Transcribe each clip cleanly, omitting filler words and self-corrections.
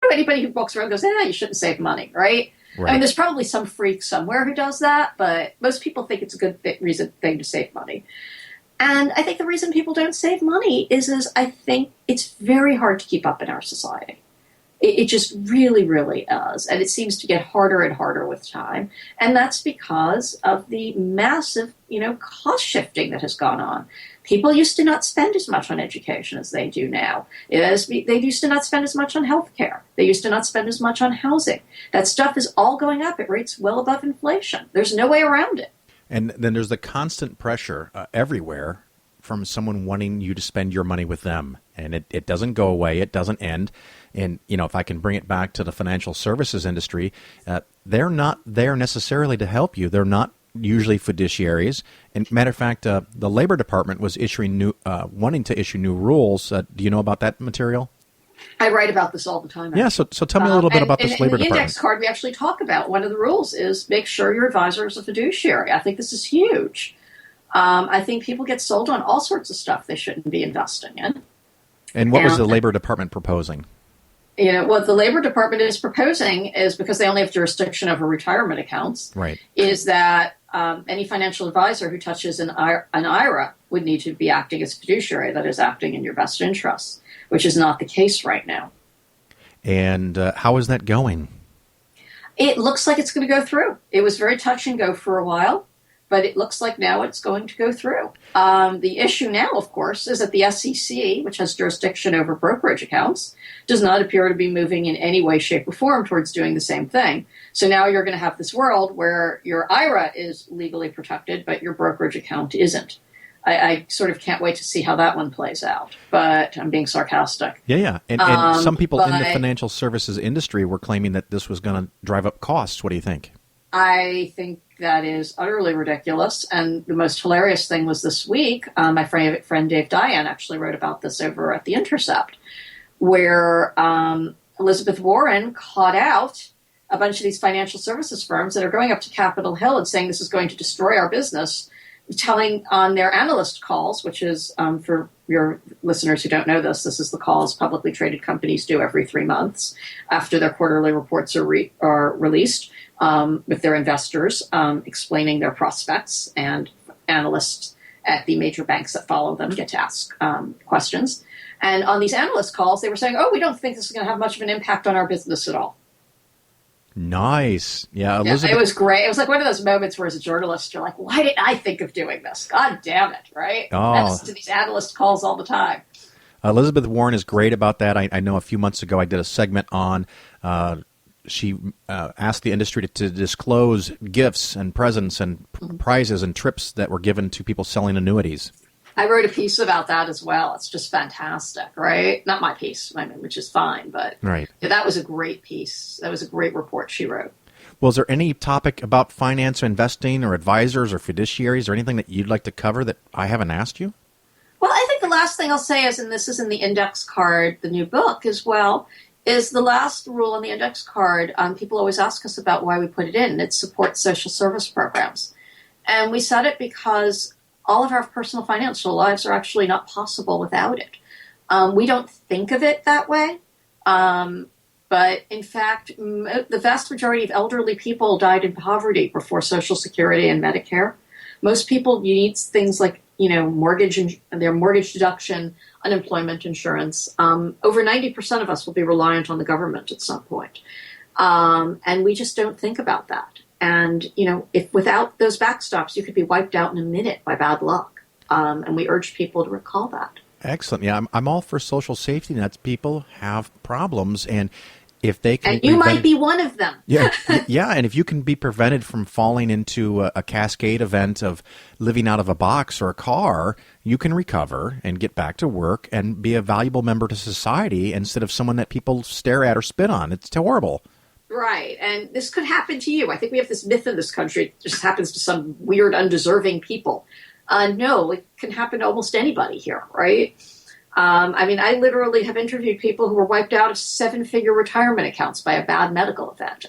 know anybody who walks around and goes, you shouldn't save money, right? Right. I mean, there's probably some freak somewhere who does that, but most people think it's a good thing to save money. And I think the reason people don't save money is I think it's very hard to keep up in our society. It just really, really is. And it seems to get harder and harder with time. And that's because of the massive, cost shifting that has gone on. People used to not spend as much on education as they do now. They used to not spend as much on healthcare. They used to not spend as much on housing. That stuff is all going up at rates well above inflation. There's no way around it. And then there's the constant pressure everywhere from someone wanting you to spend your money with them. And it doesn't go away. It doesn't end. And, if I can bring it back to the financial services industry, they're not there necessarily to help you. They're not usually fiduciaries. And matter of fact, the Labor Department was wanting to issue new rules. Do you know about that material? I write about this all the time. Yeah, so tell me a little bit about this Labor Department. In the index card, we actually talk about one of the rules is make sure your advisor is a fiduciary. I think this is huge. I think people get sold on all sorts of stuff they shouldn't be investing in. And what was the Labor Department proposing? What the Labor Department is proposing is, because they only have jurisdiction over retirement accounts, right, is that any financial advisor who touches an IRA would need to be acting as a fiduciary, that is, acting in your best interests, which is not the case right now. And how is that going? It looks like it's going to go through. It was very touch and go for a while, but it looks like now it's going to go through. The issue now, of course, is that the SEC, which has jurisdiction over brokerage accounts, does not appear to be moving in any way, shape, or form towards doing the same thing. So now you're going to have this world where your IRA is legally protected, but your brokerage account isn't. I sort of can't wait to see how that one plays out, but I'm being sarcastic. Yeah. And some people in the financial services industry were claiming that this was going to drive up costs. What do you think? I think that is utterly ridiculous. And the most hilarious thing was this week, my friend Dave Diane actually wrote about this over at The Intercept, where Elizabeth Warren caught out a bunch of these financial services firms that are going up to Capitol Hill and saying this is going to destroy our business, telling on their analyst calls, which is, for your listeners who don't know this is the calls publicly traded companies do every 3 months after their quarterly reports are released, with their investors, explaining their prospects, and analysts at the major banks that follow them get to ask questions. And on these analyst calls, they were saying, we don't think this is going to have much of an impact on our business at all. Nice. Yeah, Elizabeth. It was great. It was like one of those moments where, as a journalist, you're like, why didn't I think of doing this? God damn it, right? I listen to these analyst calls all the time. Elizabeth Warren is great about that. I know a few months ago I did a segment on she asked the industry to disclose gifts and presents and prizes and trips that were given to people selling annuities. I wrote a piece about that as well. It's just fantastic, right? Not my piece, which is fine, but right. That was a great piece. That was a great report she wrote. Well, is there any topic about finance or investing or advisors or fiduciaries or anything that you'd like to cover that I haven't asked you? Well, I think the last thing I'll say is, and this is in the index card, the new book as well, is the last rule on the index card. People always ask us about why we put it in. It supports social service programs. And we said it because all of our personal financial lives are actually not possible without it. We don't think of it that way. But in fact, the vast majority of elderly people died in poverty before Social Security and Medicare. Most people need things like, mortgage and their mortgage deduction, unemployment insurance. Over 90% of us will be reliant on the government at some point. And we just don't think about that. And, if without those backstops, you could be wiped out in a minute by bad luck. And we urge people to recall that. Excellent. Yeah, I'm all for social safety nets. People have problems, and if they can, and you might be one of them. Yeah. And if you can be prevented from falling into a cascade event of living out of a box or a car, you can recover and get back to work and be a valuable member to society instead of someone that people stare at or spit on. It's horrible. Right. And this could happen to you. I think we have this myth in this country. It just happens to some weird, undeserving people. No, it can happen to almost anybody here, right? I literally have interviewed people who were wiped out of 7-figure retirement accounts by a bad medical event.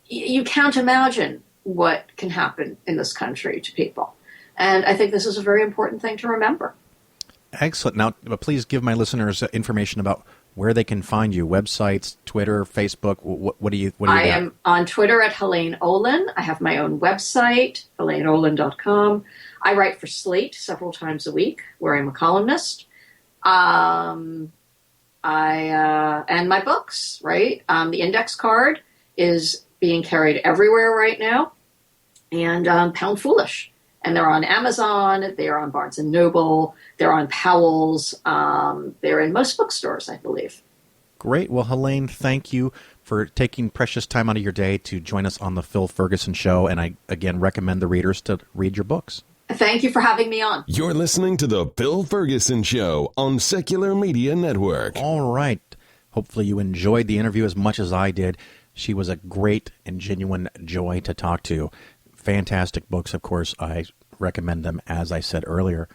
You can't imagine what can happen in this country to people. And I think this is a very important thing to remember. Excellent. Now, please give my listeners information about where they can find you, websites, Twitter, Facebook. What do you got? I am on Twitter at Helaine Olen. I have my own website, HelaineOlen.com. I write for Slate several times a week, where I'm a columnist. And my books, right? The index card is being carried everywhere right now, and Pound Foolish. And they're on Amazon, they're on Barnes & Noble, they're on Powell's, they're in most bookstores, I believe. Great. Well, Helaine, thank you for taking precious time out of your day to join us on the Phil Ferguson Show. And I, again, recommend the readers to read your books. Thank you for having me on. You're listening to the Phil Ferguson Show on Secular Media Network. All right. Hopefully you enjoyed the interview as much as I did. She was a great and genuine joy to talk to. Fantastic books, of course. I recommend them, as I said earlier.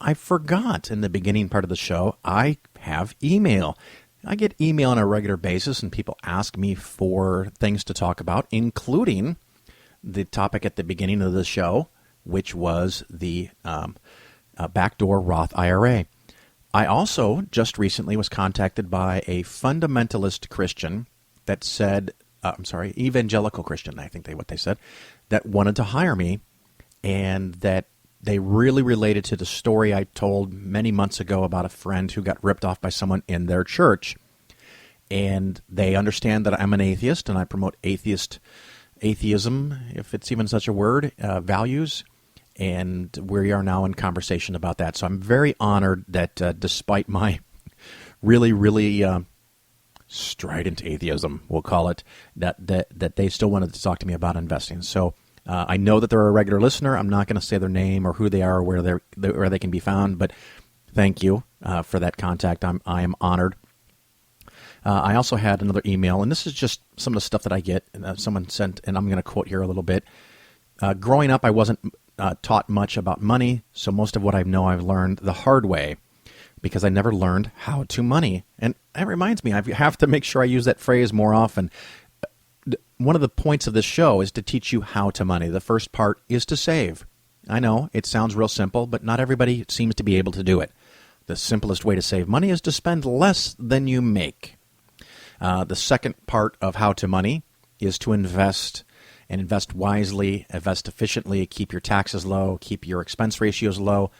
I forgot in the beginning part of the show, I have email. I get email on a regular basis, and people ask me for things to talk about, including the topic at the beginning of the show, which was the backdoor Roth IRA. I also just recently was contacted by a fundamentalist Christian that said, evangelical Christian, I think what they said, that wanted to hire me, and that they really related to the story I told many months ago about a friend who got ripped off by someone in their church. And they understand that I'm an atheist, and I promote atheism, if it's even such a word, values. And we are now in conversation about that. So I'm very honored that despite my really, really strident atheism, we'll call it, that they still wanted to talk to me about investing. So I know that they're a regular listener. I'm not going to say their name or who they are or where they can be found, but thank you for that contact. I am honored. I also had another email, and this is just some of the stuff that I get. Someone sent, and I'm going to quote here a little bit. Growing up, I wasn't taught much about money, so most of what I know I've learned the hard way because I never learned how to money. And that reminds me, I have to make sure I use that phrase more often. One of the points of this show is to teach you how to money. The first part is to save. I know it sounds real simple, but not everybody seems to be able to do it. The simplest way to save money is to spend less than you make. The second part of how to money is to invest, and invest wisely, invest efficiently, keep your taxes low, keep your expense ratios low.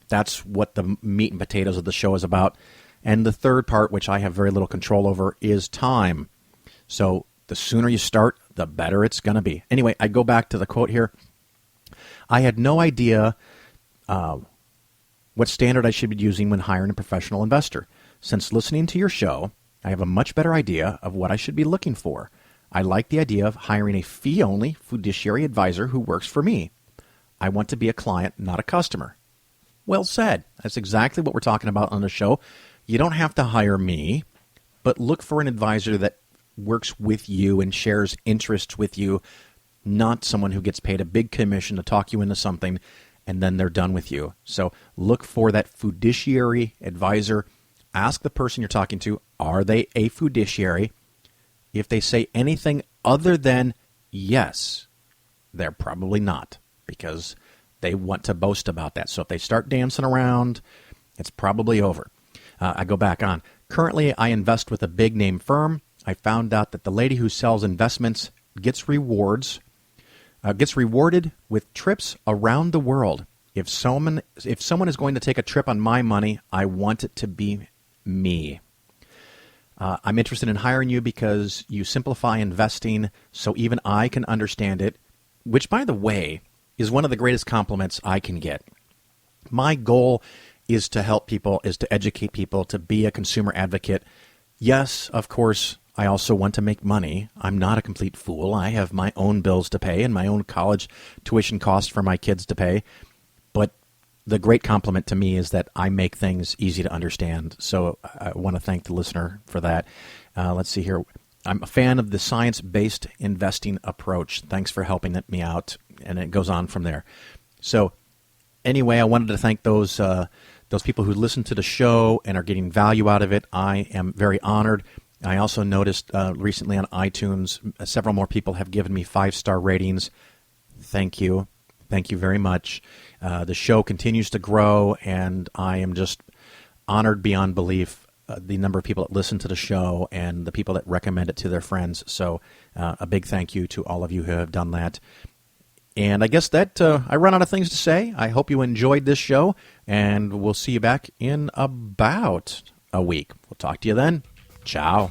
That's what the meat and potatoes of the show is about. And the third part, which I have very little control over, is time. So the sooner you start, the better it's going to be. Anyway, I go back to the quote here. I had no idea what standard I should be using when hiring a professional investor. Since listening to your show, I have a much better idea of what I should be looking for. I like the idea of hiring a fee-only fiduciary advisor who works for me. I want to be a client, not a customer. Well said. That's exactly what we're talking about on the show. You don't have to hire me, but look for an advisor that works with you and shares interests with you, not someone who gets paid a big commission to talk you into something and then they're done with you. So look for that fiduciary advisor. Ask the person you're talking to, are they a fiduciary? If they say anything other than yes, they're probably not, because they want to boast about that. So if they start dancing around, it's probably over. I go back on. Currently, I invest with a big name firm. I found out that the lady who sells investments gets rewarded with trips around the world. If someone is going to take a trip on my money, I want it to be me. I'm interested in hiring you because you simplify investing so even I can understand it, which, by the way, is one of the greatest compliments I can get. My goal is to help people, is to educate people, to be a consumer advocate. Yes, of course, I also want to make money. I'm not a complete fool. I have my own bills to pay and my own college tuition costs for my kids to pay. But the great compliment to me is that I make things easy to understand. So I want to thank the listener for that. Let's see here. I'm a fan of the science-based investing approach. Thanks for helping me out. And it goes on from there. So anyway, I wanted to thank those people who listen to the show and are getting value out of it. I am very honored. I also noticed recently on iTunes, several more people have given me 5-star ratings. Thank you. Thank you very much. The show continues to grow, and I am just honored beyond belief the number of people that listen to the show and the people that recommend it to their friends. So a big thank you to all of you who have done that. And I guess that I run out of things to say. I hope you enjoyed this show, and we'll see you back in about a week. We'll talk to you then. Ciao.